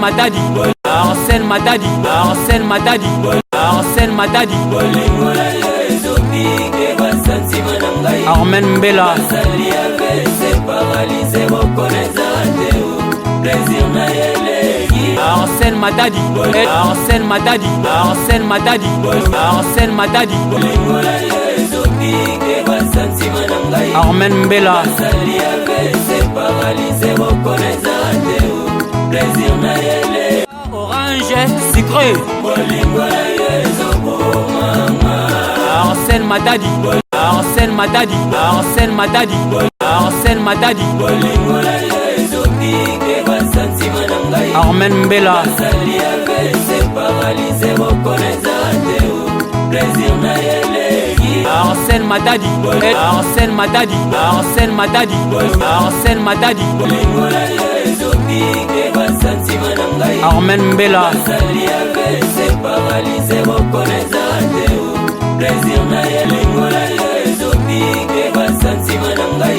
Madadi, Arsène Madadi, Arsène Madadi, Arsène Madadi, Armen Mbela, Arsène Madadi, Arsène Madadi, Arsène Madadi, Arsène Madadi, Armen Mbela, Orange sucré, Arsène Madadi, Arsène Madadi, Arsène Madadi, Arsène Madadi, Armen Mbela, Arsène Madadi, Arsène Madadi, Arsène Madadi, Arsène Madadi, Armen Mbela,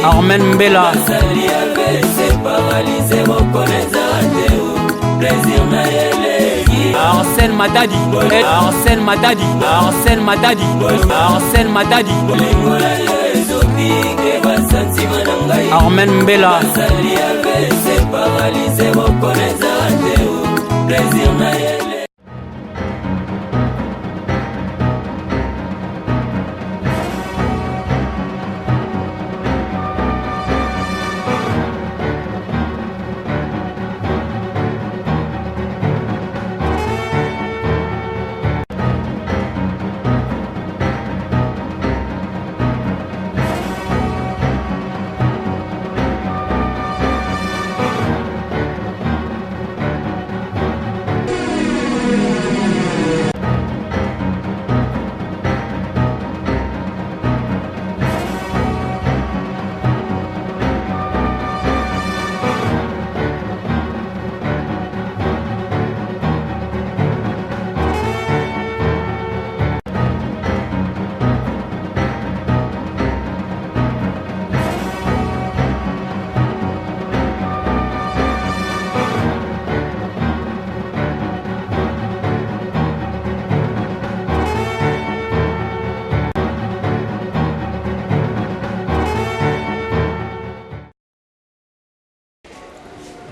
Armen Mbela, Arsène Madadi, Arsène Madadi, Arsène Madadi, Arsène Madadi, Armen Mbela,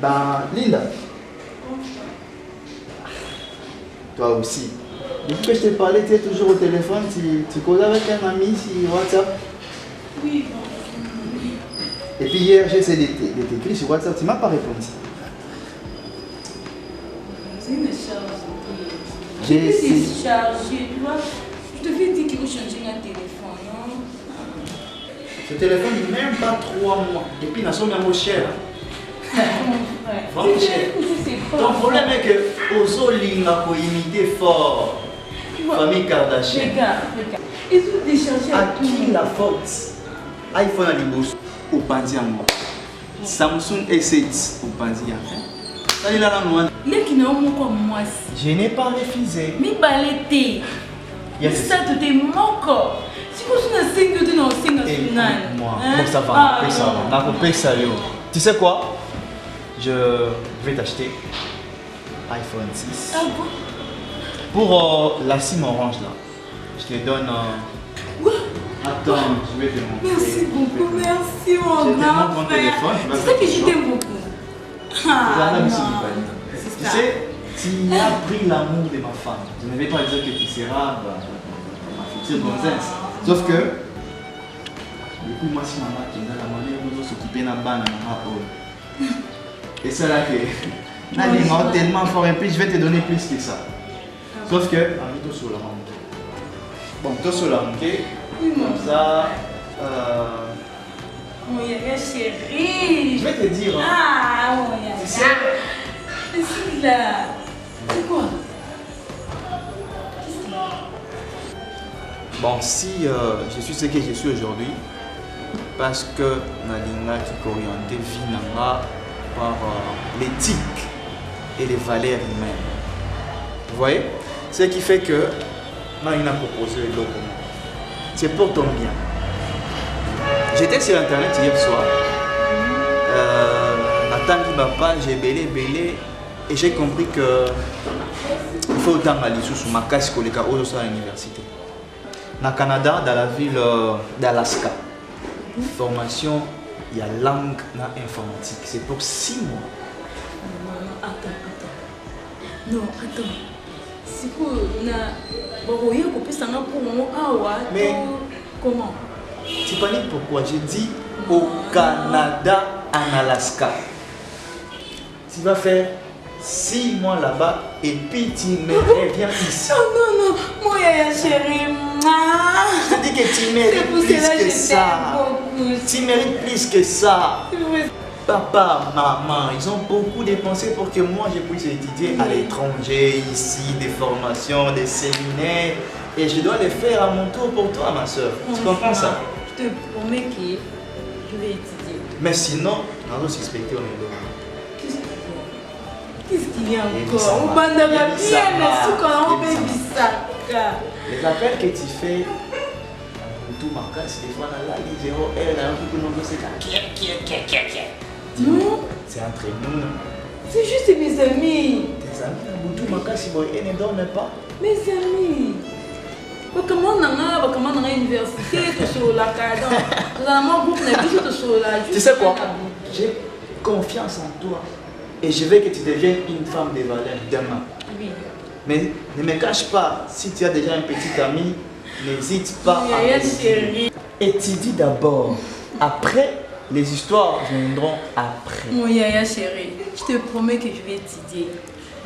Ben, Linda, toi aussi. Depuis que je t'ai parlé, tu es toujours au téléphone, tu causes avec un ami sur WhatsApp. Oui. Et puis hier, j'ai essayé de t'écrire sur WhatsApp, tu m'as pas répondu. C'est une charge. J'ai essayé. C'est chargé, tu vois. Je te fais dire qu'il faut changer un téléphone, non? Ce téléphone, même pas 3 mois. Et puis, il a son même cher. Vraiment cher. Ton problème est que Ozolinga pour imiter fort. Famille Kardashian. Regarde. Ils ont déchargé à qui la faute? iPhone à l'ibos au Pandiamo. Samsung S8 au Pandia. Ça, il a la noix. Les qui n'ont pas comme moi. Je n'ai pas refusé. Mais balété. Ça te te moque. Si vous êtes 5 minutes dans 5 minutes. Moi, bon, ça va. Ça va. Tu sais quoi? Je vais t'acheter iPhone 6. Ah bon? Pour la SIM orange là. Je te donne. Attends, je vais te montrer. Merci beaucoup, merci mon grand frère. C'est ça que je t'aime beaucoup. Tu sais, tu as pris l'amour de ma femme. Je ne vais pas dire que tu seras ma future gonzesse. Sauf que, du coup, moi, si maman qui a la manière de s'occuper de la banane, et c'est là que, là, tellement fort, et puis je vais te donner plus que ça. Sauf que, toi sur la montre. Bon, toi sur la montre, comme ça. Mon yaya chéri. Je vais te dire. Ah, mon yaya. Tu sais. C'est là. C'est quoi? Bon, si je suis ce que je suis aujourd'hui, parce que Nalinga qui orienté Vinanga par l'éthique et les valeurs humaines. Vous voyez? Ce qui fait que Nalinga a proposé le document. C'est pour ton bien. J'étais sur internet hier soir. Nathan qui m'a pas, j'ai belé. Et j'ai compris que il faut autant aller sous ma casse que les cas où à l'université. Au Canada, dans la ville d'Alaska, formation, il y a langue dans informatique. C'est pour 6 mois. Non, attends. Si vous mais comment? Tu paniques pourquoi? J'ai dit au Canada, en Alaska. Tu vas faire 6 mois là-bas et puis tu me reviens ici. Non, non, moi, chérie. Je dis que tu mérites plus que ça. Tu mérites plus que ça. Papa, maman, ils ont beaucoup dépensé pour que moi je puisse étudier à l'étranger, ici, des formations, des séminaires. Et je dois les faire à mon tour pour toi, ma soeur. Tu comprends ça? Je te promets que je vais étudier. Mais sinon, on va suspecter au niveau. Qu'est-ce qu'il y a encore? On va bien, mais sous quand on fait ça. Les appels que tu fais, tout ma casse, des fois, là, les 0, elle a un peu de nombre, c'est c'est entre nous. C'est juste mes amis. Tes amis, Boutou Makasi, elle ne dorment pas. Mes amis. Comment on a une université, tout sur la cadence. Tu sais quoi? J'ai confiance en toi. Et je veux que tu deviennes une femme de valeur demain. Oui. Mais ne me cache pas, si tu as déjà un petit ami, n'hésite pas à m'écrire. Étudie d'abord. Après, les histoires viendront après. Mon yaya chérie, je te promets que je vais étudier.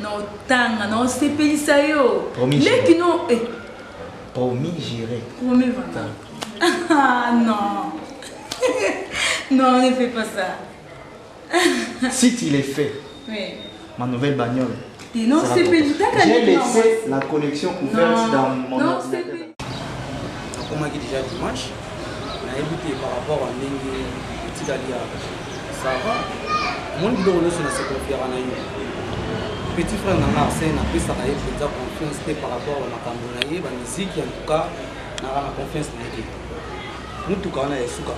Non, tanga, non, c'est Pélissayo. Promis, j'irai. Promis, j'irai. Promis, voilà. Ah non. Non, ne fais pas ça. Si tu les fais, oui. Ma nouvelle bagnole. Non, c'est Pélissayo. J'ai laissé la connexion ouverte dans mon ordinateur. Comme on dit déjà dimanche, on a écouté par rapport à l'Ingue. Ça va. Mon vidéo ne se confie à petit frère n'a Arsène a pris sa confiance par rapport à ma caméra, la musique en tout cas, n'a confiance dans elle. Nous tout cas on a su quand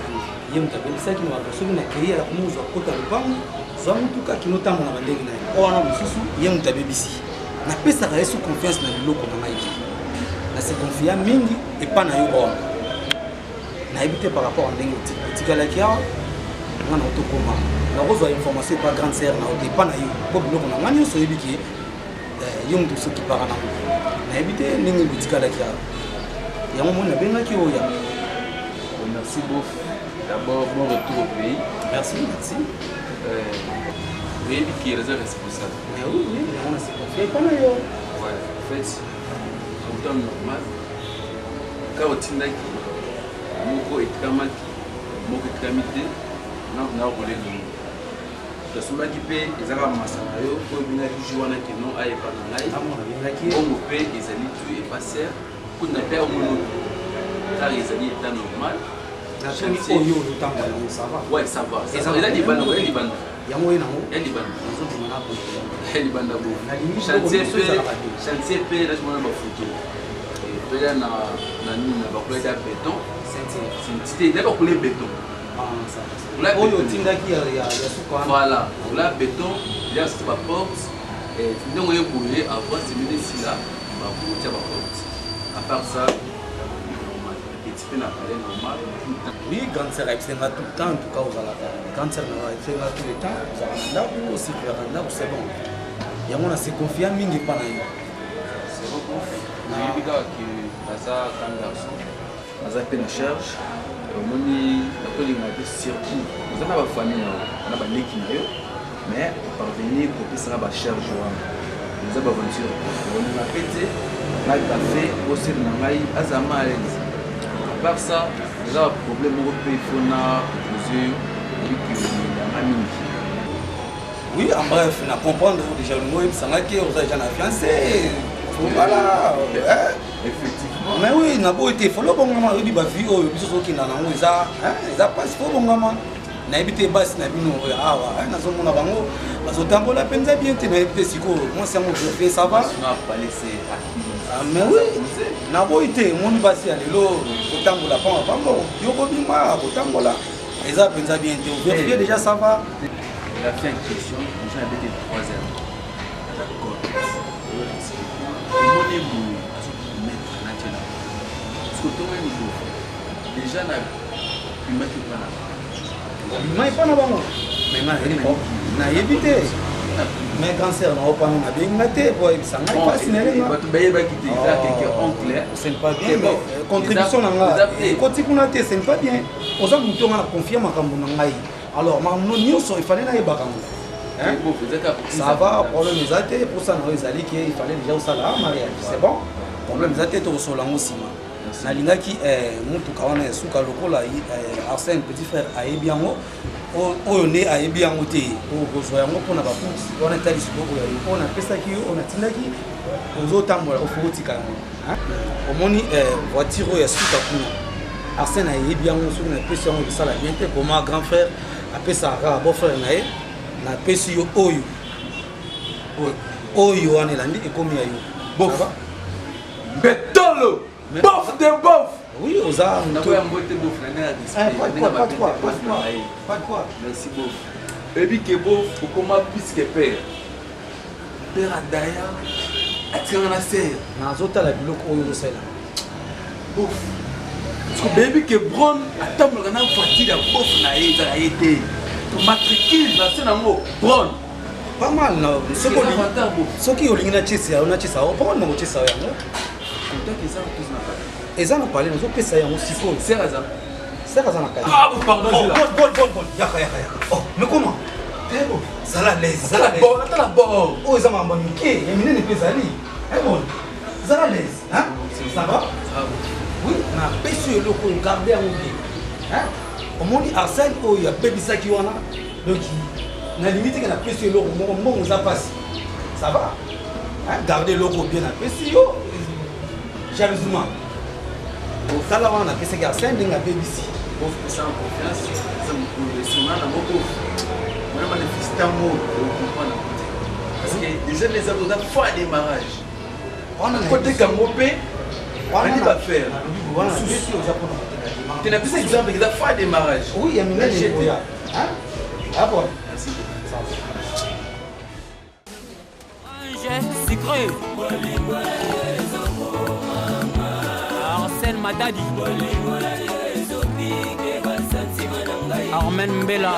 il y a un tableau ça qui nous a reçu na créer la nous a kota le banc, ça nous tout cas qui nous tamo na bandenge na. On a mususu il y a un tableau ici. Na pesa ka su confiance na loko na maiki. Na se confia mingi et pas na yo on. Na éviter par rapport à ndenge tikala kia. On a autocomment. La rose a information pas grande sœur na dépend na yo. Comme nous on a ngani so yebiki yong tout ce qui parle na. Na éviter ndenge tikala kia. Ya mo na benga ki oya. Merci beaucoup. D'abord, bon retour au pays. Merci, merci. Vous avez dit qui est responsable. Oui, on a se confié pas na yo. Ouais, en fait, en temps normal, quand on tient qui moko ekamaki, moko ekamite, na rolé nous. La souma qui paie, ils ont ramassé na yo, pour venir jouer na que non aille pas na ngai. On me paie, ils allaient tout et passer. Pour ne pas au monde. Car ils allaient état normal. Chantier. Ça va. Ouais, ça va. Il a des bandes, il a des bandes. Il y a moyen d'amour. Il y a des bandes. Il y a des bandes d'amour. Chantier paie, là je m'en ai ma photo. Et puis là, na béton. C'est d'abord pour les béton. Voilà, pour la béton, il y a cette porte. Et donc on est boulé avant de mettre ici là, on va bouger la porte. À part ça, normal. Oui, quand ça c'est tout le temps, en tout cas, vous allez quand ça c'est tout le temps, vous allez là aussi, c'est bon. Il y a mon assez confiant, mais il n'est pas là. C'est bon. Il y a des gars qui ont un garçon, ils ont fait une charge. On a fait circuit. Vous avez une famille, on a une équipe, mais parvenir à faire une charge. Nous avons une voiture. On a fait un café, aussi dans la Azama. Par ça, déjà le problème européen, il faut mesure oui, en bref, on a comprendre déjà le mot, ça n'a que vous avez déjà fiancé. Voilà. Effectivement. Mais oui, n'a pas été follow bon maman, il dit bah vie oh, biso qui na nango ça, ça passe fo bon maman. Na habité basse na bino ah ouais, na zo mona bango, bazo tambola penza bien te na habité siko. Moi c'est mon fait ça va. On n'a pas laissé acquis. Mais oui, n'a pas été mon basi à l'élo, tambola pas bango. Yo ko bima ko tambola. Et ça penza bien te. Vous déjà ça va. Il a fait une question, nous avons habité 3 heures. déjà mais pas na bango mais na éviter mais cancer na pas na bengate pour ça n'a pas signaler ba to baye ba kiti ça quelqu'un en clair c'est pas bien contribution na nga côté kuna te c'est pas bien oza muto nga na confirme makambo na ngai alors makambo nyonso il fallait na yebakango hein ça va problème ezate pour ça na ezali qui il fallait déjà au la mariage c'est bon problème ezate to solango sima nalingaki mutuka wana esuka lokola Arsène petit frère ayebi yango oyo nde ayebi yango te okozwa yango mpona bapusi wana etali sikoyo oyo mpo napesaki yo onatindaki ozotambola ofokotika yango omoni voiture oyo esuka kuna Arsène ayebi yango soki napesi yango ekosala bien te koma grand frère apesaka kaka beau-frère na ye napesi yo oyo wana elandi ekomi ya yo betolo bof de bof. Oui, aux armes. On a un bof pas de quoi. Merci bof. Et puis que bof, comment plus que père. Père Adaya, attirant la serre. Nazota la bloc au Yosela. Bof. Parce que baby que Bron, attends, on a fatigue à bof na été. Ton matricule, là, c'est un mot. Bron. Pas mal, non. Ce qui est au Lina Chessa, on a Chessa, on prend mon Chessa. Et ça, on a parlé, nous avons fait ça, on s'y faut. C'est Raza. C'est Raza. Ah, pardon. Bon. Yaka. Oh, mais comment? Ça la laisse. Ça la laisse. Bon, attends la bonne. Oh, ils ont un bon niqué. Il y a une épée Zali. Eh bon. Ça la laisse. Hein? Ça va? Oui, on a pêché le loco, gardé à oublier. Hein? Au moins, Arsène, oh, il y a bébé ça qui en a. Donc, on a limité qu'on a pêché le loco, on nous a passé. Ça va? Hein? Gardez le loco bien à pêcher. Jalousement. Au talent, on a fait ce garçon, on a fait ici. Sans confiance, ça me coule. Si on a un mot, on a manifesté un mot, on comprend. Parce que déjà, les avocats font un démarrage. On a côté Kamopé, on a dit pas faire. Tu n'as plus exemple qu'ils ont fait un démarrage. Oui, il y a une chose. Ah bon? Merci. Secret. Arsène Madadi. Armen Mbela.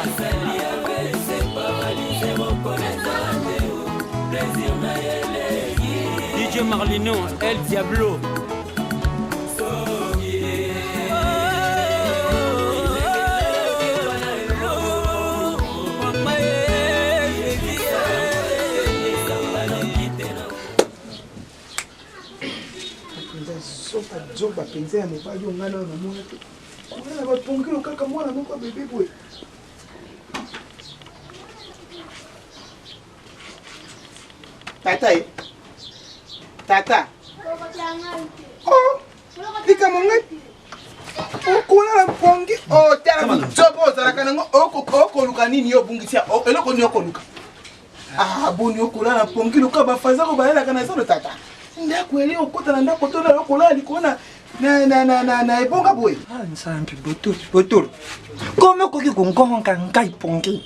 DJ Marlino, El Diablo. Zoba penza ya mobali ongana na mwana te. Wana batongelo kaka mwana moko bébé boy. Tata. Oh. Dika mongai. Okona la pongi. Oh, tala zobo zalaka nango oko luka nini yo bungisia. Oh, eloko ni okoluka. Ah, boni okola na pongi luka bafaza ko balela kana so tata. Ndako ele okota na ndako to na okola likona na ebonga boy. Ah, nsampi botur. Kome koki kongonga ngai pongi.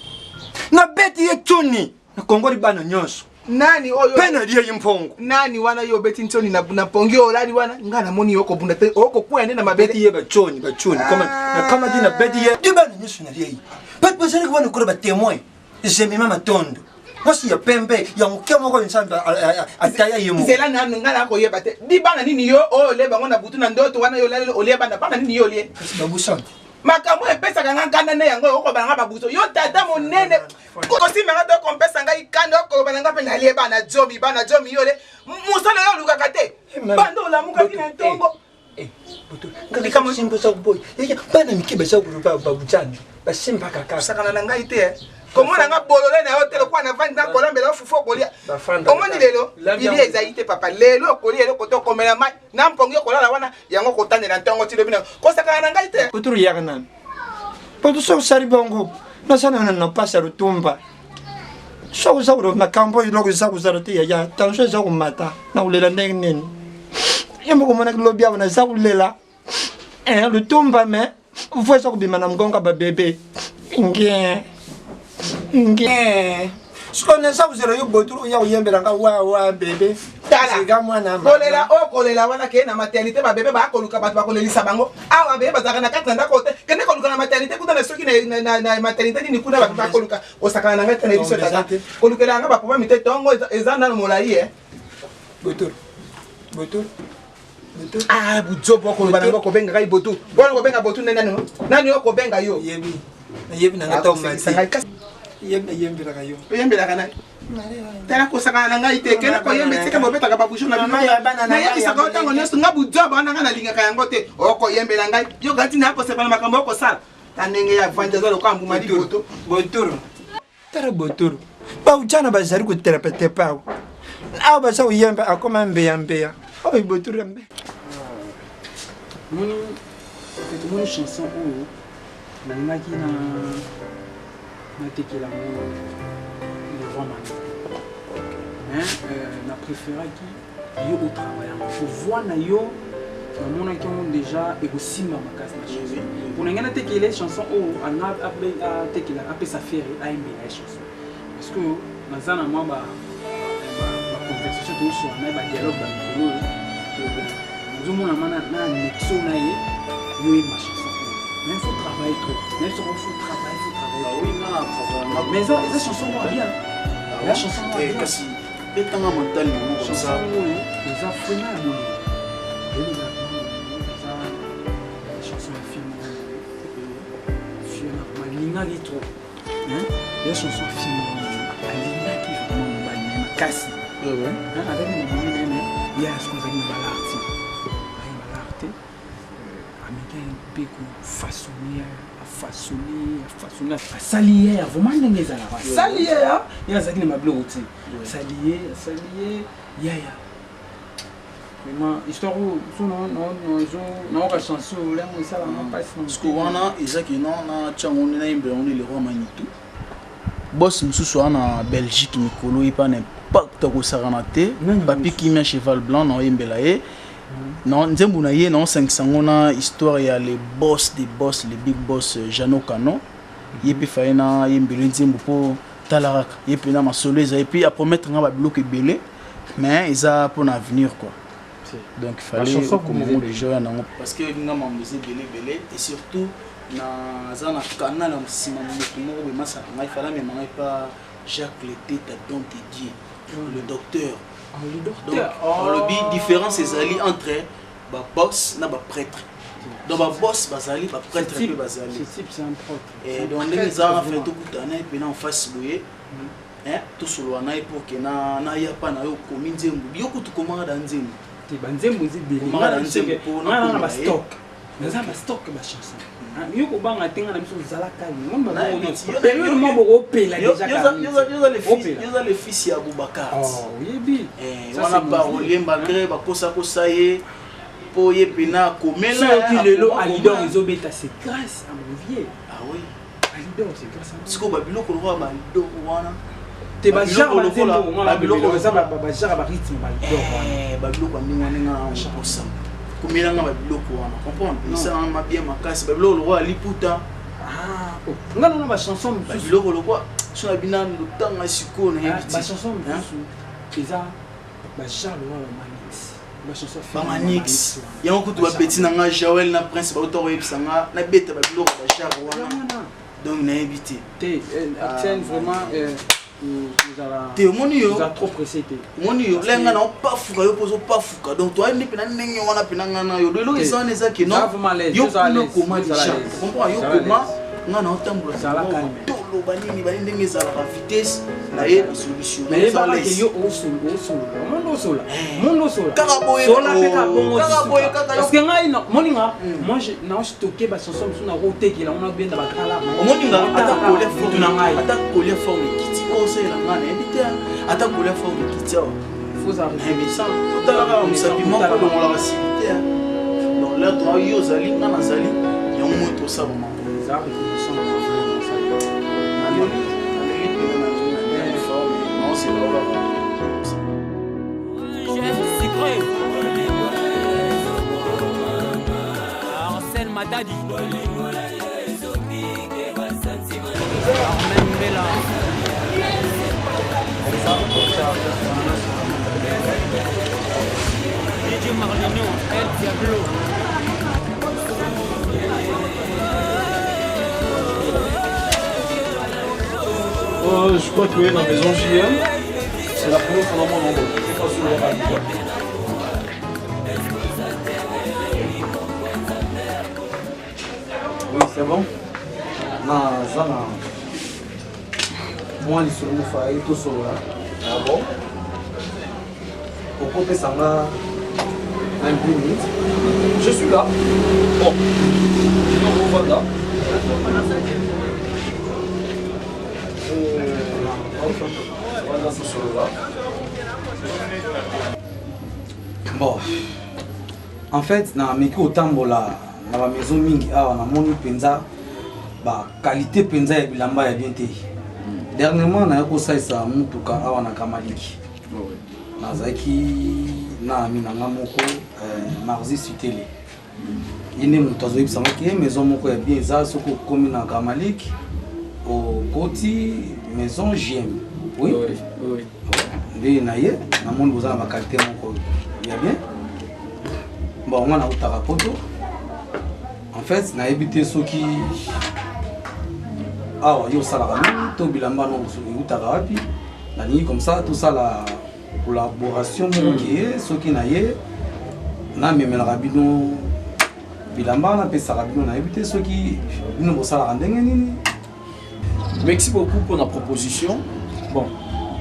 Na beti ye tuni. Na kongori bana nyonso. Nani oyo pena dia yimpongo. Nani wana yo beti ntoni na pongi olali wana ngana moni yoko bunda te oko kwende na mabeti ye bachoni kama dina beti ye du bana nyonso na dia. Pat basani ko bana ko ba témoin. Jemi mama tondo. Mosi ya pembe ya mukemo ko insamba ataya yimo. Zela na ngala ko yeba te. Di bana nini yo o le bango na butu na ndoto wana yo lale o le bana nini yo le. Babusan. Makambo epesa kanga kanda na yango oko bana babuso. Yo tata monene. Ko si manga to kompesa ngai kanda ko bana ngape na le bana jomi yo le. Musala yo luka kate. Bando la muka kina ntongo. Ngali kama simba sa boy. Yeke bana mikiba sa ko babuchani. Basimba kaka. Sakana na ngai te. Comment on a bololé na hotel quoi na vendre ko lambela fufu ko lia. Omoni lelo ili ezaite papa lelo ko lia ko to komela mai na mpongi ko la wana yango ko tande na ntongo tilo bina ko saka na ngai te. Kuturu yakana. Podo so sari bongo. Na sana na pasa rutumba. So zauro na kambo ilo ko zaku zarate ya tansho zaku mata na ulela nene. Yemo ko mona lobi ya na zaku lela. Rutumba me ufo so ko bima na mgonga ba bebe. Nge Ce qu'on a ça, vous avez eu Botour, il y a un bébé. kolela okolela wana ke na maternité babebe bakoluka bato bakolelisa bango awa bebe bazalaka na kati na ndako te kende koluka na maternité kuna na soki na maternité nini kuna bato bakoluka osakana na ngai te na biso tata kolukela yanga bapoma mite tongo eza nano molai Botour. ah bujobo okoloba nango kobenga kai botu bona kobenga botu nani okobenga yo yebi na ngata oyembelaka nani tala kosakana na ngai te kende koyembe teke bobetaka babushu na nayebisaka o ntango nyonso nga bujobo wana nga nalingaka yango te okoyembela ngai yo gati na akosepana makambo okosala ta ndenge ya vandi aza lokola mbuma di Botour. Tara Botour. Baujana bazali kuterapete pao. Awa basa uyembe akoma mbeya. Oh Botour mbe. Mon chanson où na tekela le roman. Na préféré qui yo au travail. Pour voir na yo na qui ont déjà égosimba makasi na chanson. Pour ngana tekela chanson où ana tekela sa faire a une belle chanson. Parce que nazana moi ba conversation tout sur na dialogue ba mikolo. Nous avons na nexo na yo ma chanson. Mais il faut travailler trop. Même si on faut travailler. Ah oui, non, mais ça chanson va bien. La chanson va bien. Kasi, et tant que mental, non, comme ça. Les Africains, les chansons film, Malina dit trop. Les chansons film, Malina qui vraiment Malina casse. Avec mon moment, il y a ce qu'on a dit Malarté. Malarté, américain, beaucoup façonné. Salier, vraiment ndenge ezala. Salier, ya zaki na mablo oti. Salier, yaya. Vraiment histoire non chanson là moi ça va pas parce que wana ezaki non na chango na imbe on le roi Manitou. Boss mususu na Belgique mikolo ipa n'impact ko sarana te. Papi qui met cheval blanc na imbela e. Non, nzembu na ye non 500 ngona histoire ya les boss des boss, les big boss Jano Kano. Yepi faina yembele nzembu po talaraka. Yepi na masolo eza et puis à promettre nga ba bloc belé mais eza pour l'avenir quoi. Donc il fallait comme les gens parce que nga mamuse belé et surtout na zana canal na sima mutu mo be masa ngai fala mais ngai pas Jacques Lété ta don Didier le docteur. Donc, le différence est entre les boss et les prêtres. Donc, les boss, les prêtres, c'est un prêtre. Et donc, les gens ont fait tout le temps, et en face, tout sur le pour que na ya pas na yo komi nzembo. Yo kutu komanga dans nzembo. Te banzembo zideli. Komanga dans nzembo pour na ba stock. Naza ba stock ba chanson. Yo ko banga tenga na biso zala kali. Ngomba ngo période mo boko pela déjà kali. Yo le fils ya Abubakar. Oh, yebi. Wana parolier malgré ba kosa ye po ye pena komela. Ça qui lelo alidor ezobeta c'est grâce à mon vieux. Ah oui. Alidor c'est grâce à. Siko ba biloko ro ba alidor wana. Te ba jar ba nzembo ngala biloko za ba jar ba rythme ba alidor wana. Ba biloko ndinga chaposa. Komela nga ba biloko wana. Comprendre? Ça ma bien makasi ba biloko ro aliputa. Ah, ngala na ba chanson ba biloko ro kwa so na bina lutanga siko na yebiti. Ba chanson eza ba jar lo manix. Ba chanson ba manix. Ya okutu ba beti na nga Joël na Prince ba oto yebisa nga na beta ba biloko ba jar wana. Donc na yebiti. Te Arsène vraiment te moni yo za trop pressé te moni yo lenga na pas fuka yo pozo pas fuka donc toi ndi pena ndenge wana pena ngana yo lo ezana ezaki non yo comment déjà comprends yo comment ngana otambola za la calme tolo banini ba ndenge ezala la vitesse na ye solution mais ba ke yo osolo mondo sola karaboye sola peka bongo parce que ngai moni nga moi je na stocké ba chanson suna rotekela on a bien da ba kala moni nga ata ko le futu na ngai ata ko le forme kiti conseil na ngana ebite ata ko le forme kiti faut arriver ça totala musabi moko do mola facilité donc là toi yo zali ngana zali ya moto sabo mako za reconnaissance na vraiment ça Arsène Madadi Armen Bella DJ Marlino, El Diablo. Je crois que oui, dans la maison JM, c'est la première fois dans mon nombre. C'est pas sur les radios. Oui, c'est bon. Moi, je suis venu tout seul. Ah bon? Pourquoi tu es là? Un peu minute. Je suis là. Bon. On va là. Bon, en fait, na meki otambola na ba maison mingi awa na moni penza ba qualité penza ya bilamba ya bien te. Dernièrement na yako saisa mutuka awa na Kamaliki. Nazaki na mina ngamoko marzi sutele. Yine mutu azoyebisa ke maison moko ya bien eza soko komi na Kamaliki au côté maison JM. Oui. Oui. Nde na ye na moni boza na ba qualité moko ya bien. Bon, on a un poto. En fait, on a évité ceux qui. Ah, il y a ça là, tout bilamba non, il y a comme ça, tout ça la collaboration qui est, ceux qui n'aillent, on a même le rabino bilamba, on a fait ça rabino, on a évité ceux qui nous ça la rendent. Merci beaucoup pour la proposition. Bon,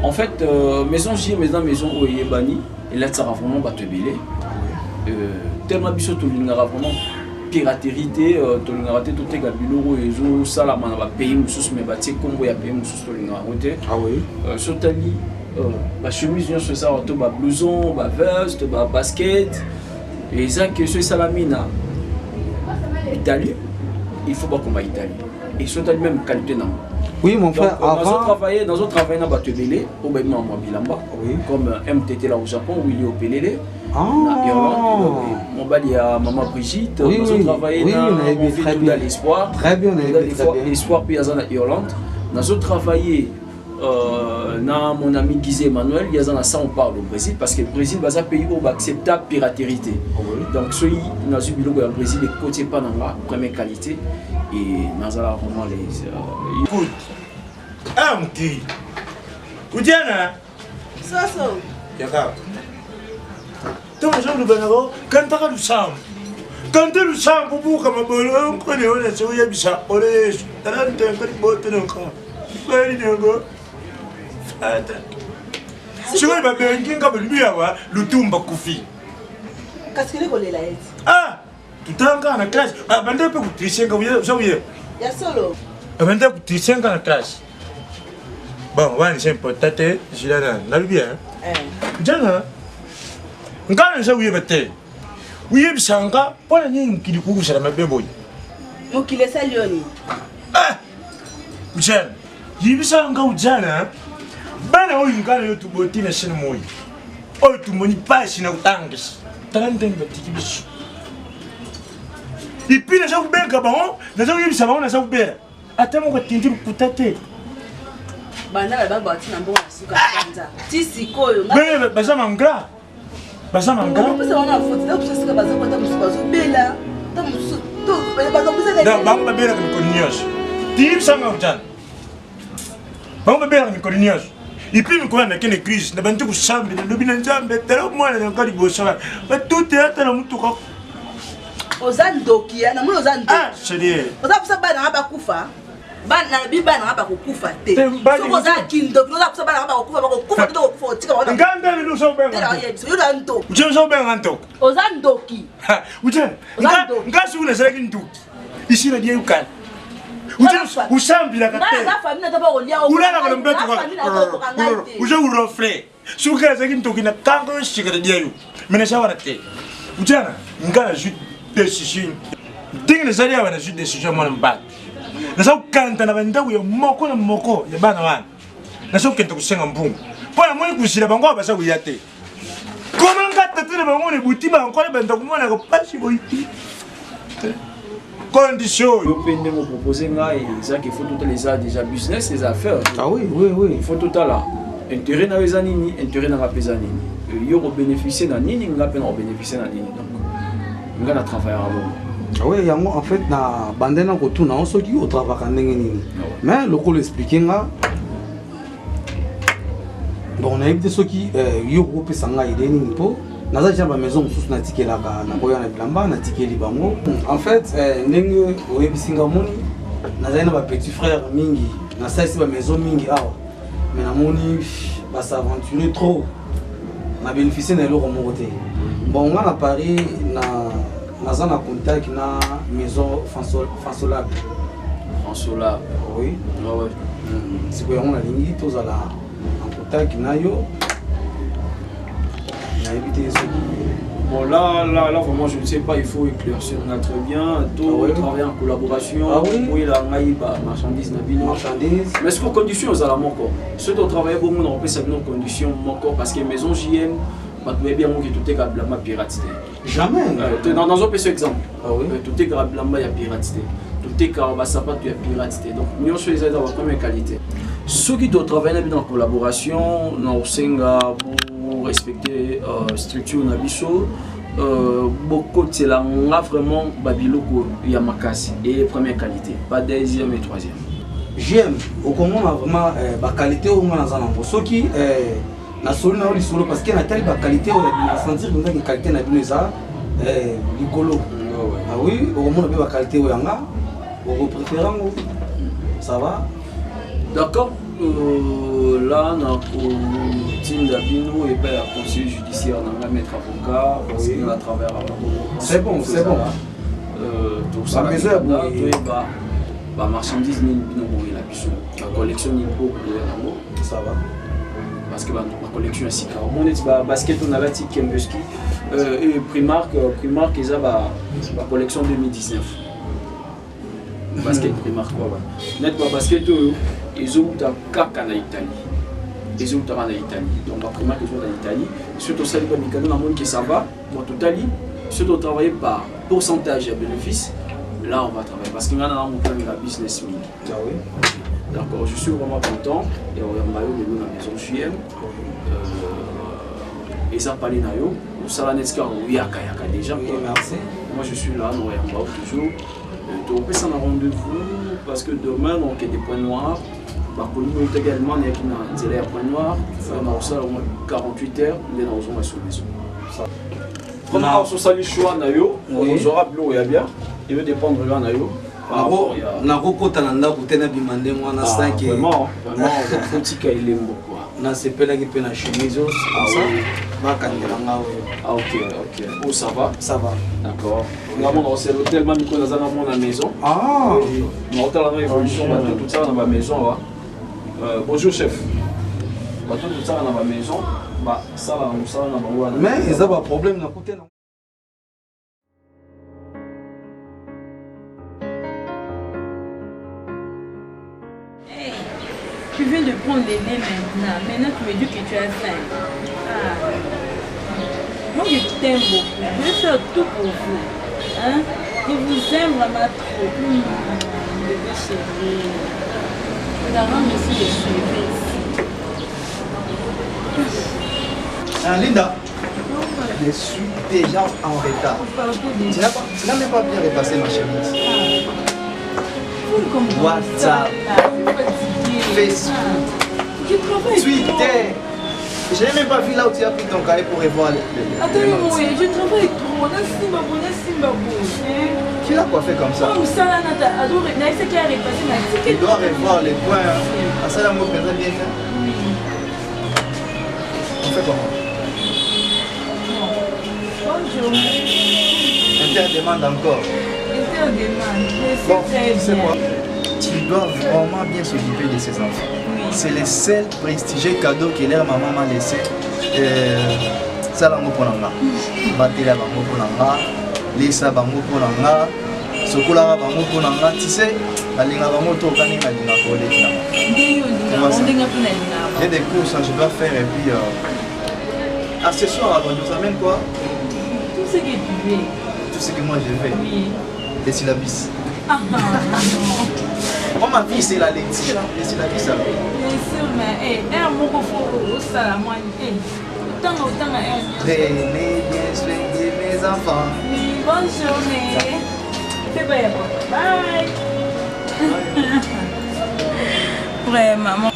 en fait, maison J, maison Oyebani, et là ça va vraiment battre belé. Tellement biso tolingara vraiment piraterie tolingara te toteka biloko ezo salama na ba pays mususu mais batie kombo ya pays mususu tolingara te. Ah oui. Sotali ba chemise nyonso ça to ba blouson ba veste ba basket et ça que ce salamina Italie il faut pas qu'on va Italie et sotali même qualité na. Oui mon frère, donc, avant travailler dans Batebele au Baïma Bilamba, comme MTT là au Japon où il est au Pelele. En Irlande, mon bali à Maman Brigitte, nous avons travaillé dans l'espoir. Très bien, l'espoir puis en Irlande. Nous avons travaillé dans mon ami Guizé Emmanuel, il y a ça on parle au Brésil parce que le Brésil va un pays où accepte la piraterie. Donc ceux qui nous avons vu au Brésil les côtés pas dans la première qualité et nous allons vraiment les. Écoute, Amki, Oudiana, Ça, ça. Yaka. Ton jean de Benaro, quand tu as le sang, quand tu as le sang pour vous, comme un bon, on connaît, on est sur Yabisa, on est sur un peu de botte dans le corps. Very good. Si vous avez bien comme lui, le tombe Koufi. Qu'est-ce que vous avez là? Ah, tout le temps dans la classe. Ah, ben, tu peux tricher comme vous savez. Il y a solo. Ah, ben, tu peux tricher dans la classe. Bon, on va essayer un peu de tâter. Je l'ai bien. Jana, quand on a eu bête, oui, il s'en va. Pour la nuit, qui du coup, c'est la même bébé. Mon qui laisse à Lyon. Ah, Jan, il s'en va au Jana. Ben, on a eu tout beauté na chez moi. Oh, tout mon passe na utangis. Tanten petit bicho. Et puis, nous avons bien Gabon, nous avons eu ça, nous avons bien. Attends, on va t'indiquer pour tâter. Bana ba bati na mbongo suka kwanza. Tisi koyo. Ben, baza manga. Baza manga. Pesa wana foto, da pesa baza kwata musuka zo bela. Ta musu to baza pesa da bamba bela ko konios. Tip sanga utan. Bamba bela ko konios. Et puis nous connaissons une crise, nous avons tout chambre, nous avons chambre, tellement moi nous avons dit ça. Mais tout est à la mutuka. Ozandoki, na mulo ozandoki. Ah, c'est dire. Ozapusa bana ngaba kufa. Bana biba ngaba kufa te. Soko za kindoki, ozapusa bana ngaba kufa to kufa tika wana. Nganda nous sommes bien. Yo danto. Nous sommes bien anto. Ozandoki. Uje. Ngasu na sala kintu. Ici la dia ukan. Usambi la kate. Bana famille na ba olia. Ulala ko mbeto ko. Uje urofre. Suka za kintu kina kango shikara dia yu. Mena shawara te. Ujana ngala jute décision. Ding les alliés wana jute décision mo mbak. Na sa ukanta na banda ku moko na moko ya bana wana. Na sa ukenta kusenga mbungu. Pona mo kusira bango ba sa kuyate. Comment ngata tele bango ne butima encore banda kumona ko pasi boiti. Condition. Yo pende me proposer nga et ça qu'il faut tout les a déjà business les affaires. Ah oui, oui, oui. Il faut tout là. intérêt na eza nini, intérêt na ngapeza nini. Yo ko bénéficier na nini, ngapena ko bénéficier na nini. Donc nga na travailler à bon. Oui, yango en fait na bandena ko tuna on soki au travail ndenge nini. Mais le ko expliquer nga bon on a évité soki yo ko pesa nga idée nini po. Naza déjà ma maison sous na tikelaka na koya na bilamba na tikeli bango. En fait ndenge oyebisinga moni naza na ba petit frère mingi na ça ici ba maison mingi awa. Mais na moni ba s'aventurer trop. Na bénéficier na lo ko côté. Bon on a Paris na naza na contact na maison Fansolab. Fansolab. Oui. Ouais. C'est quoi on a lingi tozala en contact na yo. Bon là vraiment je ne sais pas, il faut éclaircir très bien, tout travailler en collaboration, oui la marchandise mais est-ce qu'en condition aux alamans encore ceux qui travaillent beaucoup on peut savoir nos conditions encore parce que maison JM bah tu bien qui tout est grablement piratité jamais dans un petit exemple tout est grablement il y a piratité tout est carabasapa tu as piratité donc nous sommes les la première qualité ceux qui doivent travailler en collaboration dans Senga pour respecter structure nabiso beaucoup c'est là on a vraiment babiloko yamakasi et première qualité pas deuxième et troisième j'aime au comment on a vraiment ba qualité au moins dans un endroit ceux qui na solo na solo parce qu'il y a telle ba qualité on a sentir que une qualité na bien ça licolo ah oui au moins on a ba qualité au yanga au préférant ça va d'accord là on a team d'Abino et pas la conseil judiciaire on va mettre avocat parce qu'on a travers c'est bon tout ça la marchandise ni bino la biso la collection ni pour ça va parce que ma collection ainsi car mon est basket on a la tique Kembeski et Primark ils a la collection 2019 basket Primark quoi net pas basket ils ont un caca en Italie. Ils ont en Italie. Donc, la première qu'ils sont en Italie, surtout celle qui dans le monde qui ça va, dans toute l'Italie, surtout travailler par pourcentage de bénéfices, là on va travailler. Parce qu'il y a un plan de la business mini. Ah oui. D'accord, je suis vraiment content. Et on va aller dans la maison JM. Et ça parle d'ailleurs. Ça va être yaka déjà. Merci. Moi je suis là, nous on va toujours. Donc, on peut s'en rendez-vous parce que demain, on a des points noirs. On a également des points noirs. On a ça au moins 48 heures. On est dans une maison. Premièrement, on a le choix. On aura bleu et bien. Il va dépendre de l'anayo. On a recoté dans la bouteille de bimandé. On a 5 et vraiment, on a un petit cas. Il est beau. On a ces pelles qui peuvent chemise. Ah ok. Oh ça va. D'accord. On a l'hôtel même qu'on a dans la maison. Ah. On a la révolution, tout ça dans ma maison. Bonjour chef. Tout ça dans ma maison. Ça va, mais ils ont un problème dans côté. Tu viens de prendre les laits maintenant. Maintenant tu me dis que tu as faim. Moi je t'aime beaucoup. Je vais faire tout pour vous. Hein? Je vous aime vraiment trop. Bébé chéri. Regarde, je suis ici. Linda, je suis déjà en retard. Tu n'as même pas bien repassé ma chemise. WhatsApp, Facebook, Twitter. Je n'ai même pas vu là où tu as pris ton carré pour revoir les attends, je travaille trop. Qui l'a coiffé comme ça? Il doit revoir les points. À ça, la mot bien fait. On fait comment? Bonne journée. Inter demande encore. Bon, c'est quoi? Tu dois vraiment bien s'occuper de ces enfants. C'est le seul prestigieux cadeau que leur maman m'a laissé. Ça, la mot pour l'anga. Batela bango pour l'anga. Lisa bango pour l'anga. Sokola bango pour l'anga. Tu sais, la linga bango to kani na linga pour les filles. J'ai des courses que je dois faire et puis. Ah, ce soir, on nous amène quoi? Tout ce que tu veux. Tout ce que moi je veux. Oui. Les syllabus. Moi, ma vie, c'est la lecture. Et c'est la vie, ça. Bien sûr, mais mon beau ça, moi, Traînez bien, soignez mes enfants. Oui, bonne journée. C'est bien. Bye. Ouais, maman.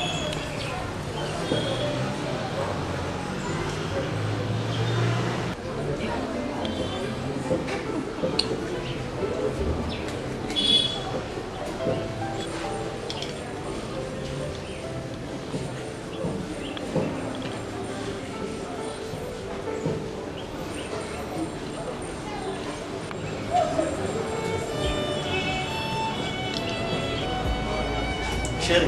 Chérie.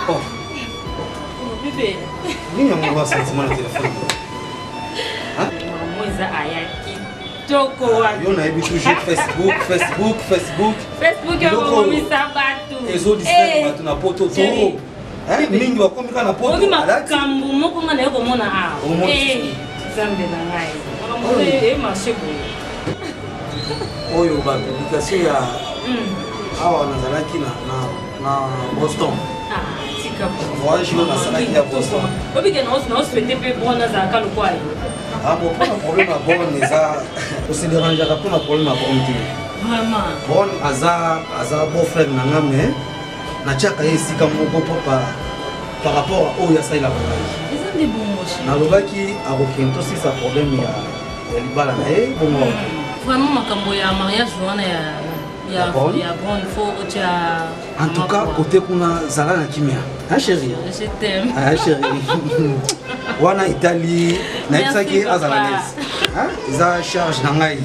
Oh, bébé. Nini yango sentiment na téléphone? Maman eza ayaki. Toko wa. Yo na yebi toujours Facebook. Facebook yo komisa batu. Ezo distraire batu na poto to. Mingi bakomika na poto. Obi makambu moko ngana yo komona awa. Zambe na ngai. Makambu marché boye. Oyo ba publication ya awa nazalaki na Boston. Tika voyage yo nasalaki ya Boston. Obi ke na souhaité pe bon nazalaka lokwa yo. Mon problème à Bonne, on se dérange pas pour problème à Bonne. Vraiment. Bonne, Aza beau-frère Nangame, Nachaka ici comme mon papa par rapport à où il y a ça il a voyagé. Ils ont des bons mots. Nalobaki a aucun aussi sa problème il y a libala na bon. Vraiment makambo ya mariage wana ya bonne faut en tout cas côté kuna zala na kimia. Hein chérie? Je t'aime. Ah chérie. Wana Italie na itsaki azalaise. Hein? Ils charge na ngai.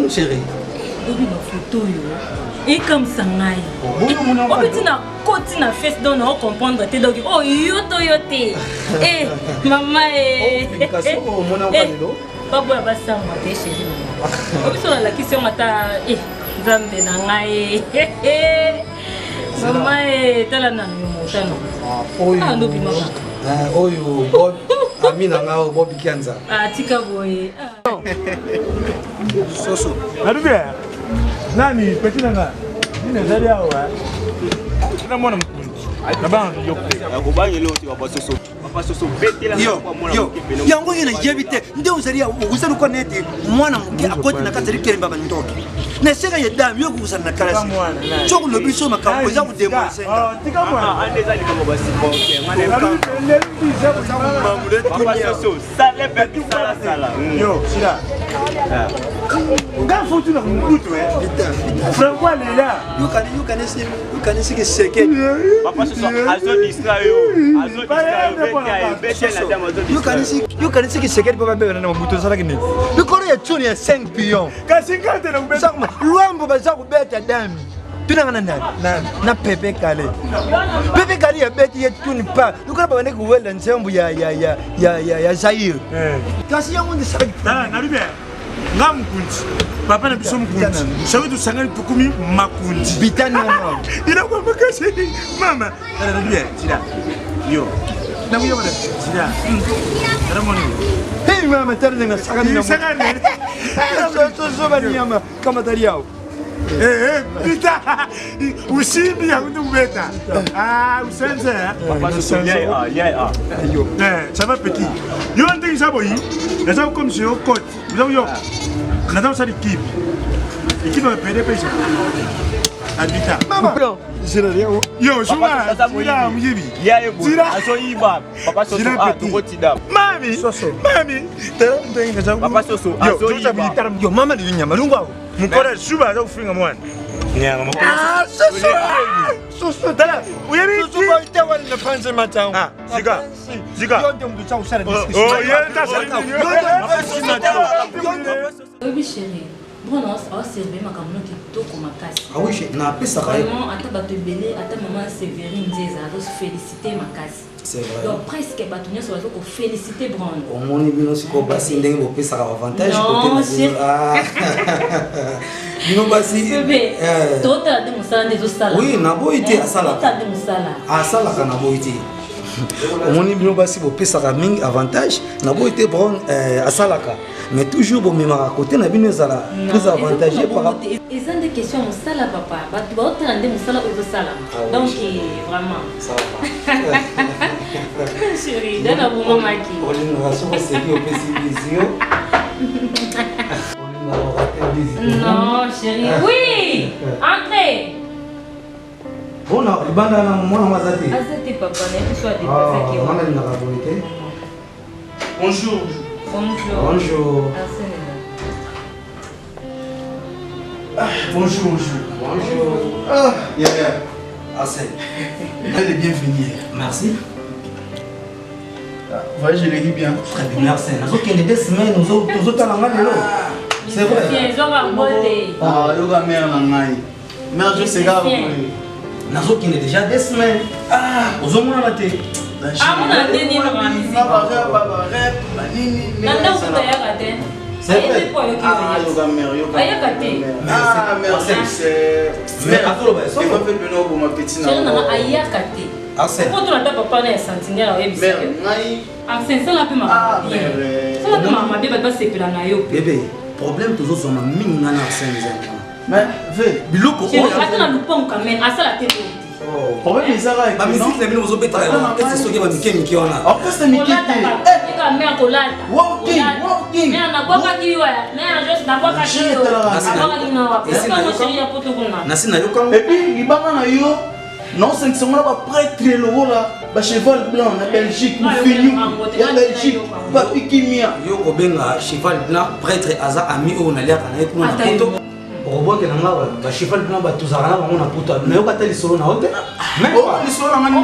Chérie. Obi na photo yo. Et comme ça ngai. Obi na côté na face donc on comprendre te donc oh yoto yote. Maman Communication au mona palelo. Babu ya basa mate chérie maman. Obi so la question mata Zambe na ngai. Maman tala na motano. Oyo. Ah ndobi mama. Oyo Bob Amina ngao Bob Kianza. Tika boy. Soso. Arubia. Nani petit nanga. Nini zali awa. Na mwana mkunzi. Na banga yope. Akubanye leo papa soso. Papa soso betela kwa mwana mkepe. Yango yena jebite ndio uzalia uzali kwa neti mwana mke akoti na kazali kelemba bandoki. Na seka ya damu yo kuzana na kalasi. Choko lobiso makambo za kudemonse. Tika mwana. Ande zali kama basi bonke. Mane papa soso. Sale beti sala. Yo, sila. Nga futu na mbutu Francois lela. You can see seke. Papa soso azo distrayo. Azo distrayo betela dama azo distrayo. You can see seke baba bebe na mbutu sala kini. Bikoro ya tuni ya 5 pion. Ka 50 na kubeta. Luambo baza kubeta dami. Tunangana na Pepe Kale. Pepe Kale ya beti ya tuni pa. Lukana bane kuwela nsembu ya Zaire. Kasi yangu ndi sala. Na ribe. Nga mkunzi. Papa na biso mkunzi. Shawe tu sangani tukumi makunzi. Bitani mama. Ila kwa makasi. Mama. Na ribe. Sida. Yo. Na kuya bada. Sida. Era moni. Hey mama tare na sagani na. Sagani. So bani mama kama tariao. Pita. Ushimbi ya kundu mbeta. Usenze. Papa soso ya. Yo. Ça va petit. Yo ndenge saboyi. Na sabu comme si yo coach. Vous avez yo. Na sabu sa équipe. Équipe va perdre pêche. Adita. Mama. Yo, Juma. Sira mjibi. Ya ebo. Aso iba. Papa soso tuko tida. Mami. Mami. Tera ndenge na sabu. Papa soso aso iba. Yo mama ni nyama lungwa. Mukora shuba za kufinga mwana. Nyama mukora. Soso. Dala, uyebi. Soso ba itawa na panze matang. Ziga. Yo ndio mtu cha usara discussion. Oh, yenda sasa. Oui chérie. Bon, on servi makamno kitoko makasi. Ah oui, na pesa kai. Vraiment, ata bato belé, ata maman Sévérine Nzeza, donc féliciter makasi. C'est vrai. Donc presque bato nyoso bazo ko féliciter Brand. Au moni bino siko basi ndenge bo pesa avantage côté na. Bino basi. Bébé. Tota de musala ndezo sala. Oui, na boité asala. Tota de musala. Asala kana boité. omoni bino basi bopesaka mingi avantage na boyo te bon asalaka mais toujours bomemaka côté na bino ezala plus avantagé par rapport eza nde question mosala papa bato baotala nde mosala oyo ezosalama donc vraiment chéri dana bomamaki olingaka soki oseki opesi bisio non chéri oui entrez bona libanda na mwana mwaza te aza te papa nayebi so adepasaki mwana lingaka boye te Bonjour. Bonjour. Bonjour. Ah, yeah. Arsène. Elle est bienvenue. Merci. Ouais, je l'ai dit bien. Très bien, merci. Nous avons 2 semaines, nous avons c'est vrai. Ah, yoga mère nangai. Mère, je sais pas. Nous avons déjà 2 semaines. Ah, nous avons la tête. Ah, on a donné une c'est vrai. Ah, yoga mère, yoga mère. Ah, mère, c'est... Mais attends, c'est pas fait de nous pour ma petite nana. Arsène. Pourquoi tu n'as pas parlé à Sentinelle à Webster? Mère, naï. Arsène, ça l'a pu m'arranger. Ça l'a pu m'arranger, mais c'est plus la naïo. Bébé, problème toujours sur ma mine nana Arsène. Mais, fais. Biloko. Attends, on a loupé quand même. À ça la tête. Problème les arabes. Ma musique, la musique, vous êtes c'est ce qui va me qui on a. En fait, c'est Mickey. Walking. Mais on a pas qui mais juste d'abord et puis, il va na yo. Non, c'est que on a prêtre le là, ba cheval blanc na Belgique, nous fini. Ya Belgique, ba pikimia. Yo ko benga cheval blanc prêtre aza ami o na liaka na ekuna na poto. Robo ke nanga ba cheval blanc ba tuzara na bango na poto. Na yo katali solo na hote. Mais pas li solo na ngani.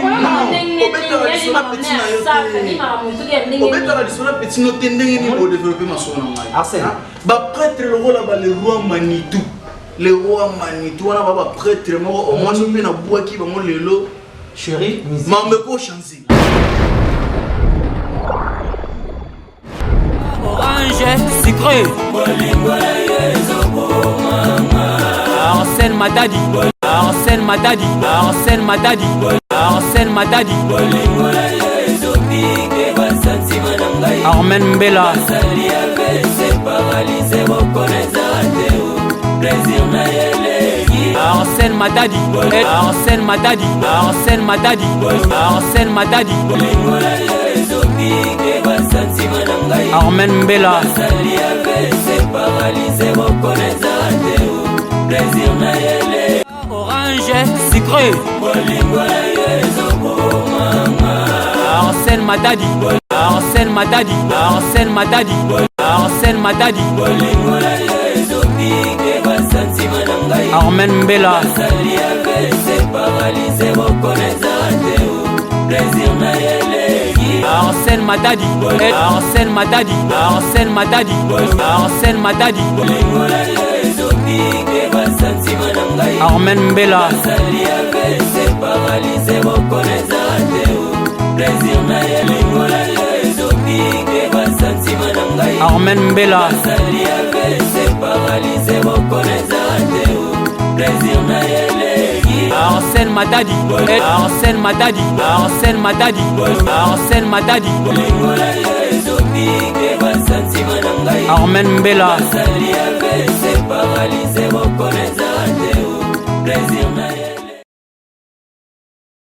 O betala li solo petit na yo. O betala li solo petit no tendenge ni pour développer ma solo na ngai. Arsène. Ba prêtre le là ba le roi Manitou. Le roi Manitou on a ba prêtre moko au moins so pe na boaki bango lelo. Chérie, Mameko chanzi. Orange sucré. Arsène Madadi. Arsène Madadi. Arsène Madadi. Arsène Madadi. Armen Mbela. Arsène Madadi. Arsène Madadi. Arsène Madadi. Arsène Madadi. Armen Mbela. Orange sucré. Arsène Madadi. Arsène Madadi. Arsène Madadi. Arsène Madadi. Armen Mbela. Arsène Madadi. Arsène Madadi. Arsène Madadi. Arsène Madadi. Armen Mbela. Armen Mbela. Arsène Madadi. Arsène Madadi. Arsène Madadi. Arsène Madadi. Armen Mbela.